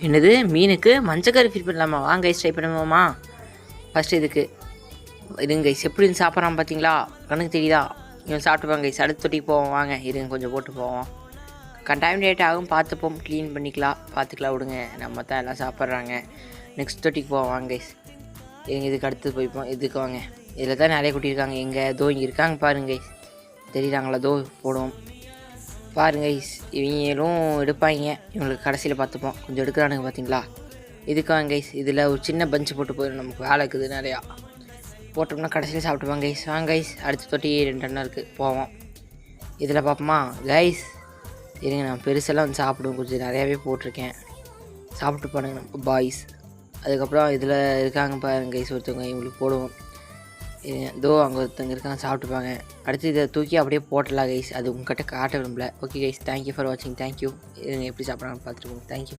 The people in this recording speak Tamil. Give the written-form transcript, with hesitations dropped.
என்னது மீனுக்கு மஞ்சக்கரு ஃபில் பண்ணலாமா? வாங்க கைஸ் ட்ரை பண்ணுவோமா? ஃபஸ்ட்டு இதுக்கு இருங்க கைஸ் எப்படி சாப்பிட்றான் பார்த்தீங்களா? கணக்கு தெரியுதா? இவன் சாப்பிட்டுப்பாங்க கைஸ். அடுத்த தொட்டிக்கு போவோம் வாங்க. இருங்க கொஞ்சம் போட்டு போவோம். கண்டாமினேட் ஆகும் பார்த்துப்போம். க்ளீன் பார்த்துக்கலாம் விடுங்க. நம்ம தான் எல்லாம் சாப்பிட்றாங்க. நெக்ஸ்ட் தொட்டிக்கு போவோம் வாங்க கைஸ். இருங்க இதுக்கு அடுத்து போய்ப்போம். இதுக்கு வாங்க. இதில் தான் நிறைய குட்டியிருக்காங்க. எங்கே தோ இங்கே இருக்காங்க பாருங்க கைஸ். தெரியுறாங்களா? தோ போடுவோம் பாருங்க கைஸ். இவங்களும் எடுப்பாங்க. இவங்களுக்கு கடைசியில் பார்த்துப்போம். கொஞ்சம் எடுக்கிறானுங்க பார்த்தீங்களா? இதுக்காங்க கைஸ். இதில் ஒரு சின்ன பஞ்சு போட்டு போயிடும். நமக்கு வேலை இருக்குது நிறையா. போட்டோம்னா கடைசியில் சாப்பிட்டுப்பாங்க கைஸ். வாங்க கைஸ் அடுத்த தொட்டி 2 அண்ணா இருக்குது போவோம். இதில் பார்ப்போமா கைஸ்? இருங்க நான் பெருசெல்லாம் வந்து சாப்பிடுவோம். கொஞ்சம் நிறையாவே போட்டிருக்கேன். சாப்பிட்டு பாருங்க நம்ம பாய்ஸ். அதுக்கப்புறம் இதில் இருக்காங்க பாருங்க கைஸ் ஒருத்தவங்க. இவங்களுக்கு போடுவோம். இதோ அங்கே ஒருத்தவங்க இருக்காங்க சாப்பிட்டுப்பாங்க. அடுத்து இதை தூக்கி அப்படியே போட்டலாம் கைஸ். அது உங்கள்கிட்ட காட்ட விரும்பல. ஓகே கைஸ் தேங்க்யூ ஃபார் வாட்சிங். தேங்க்யூ. எப்படி சாப்பிட்றாங்கன்னு பார்த்துருக்கோம். தேங்க்யூ.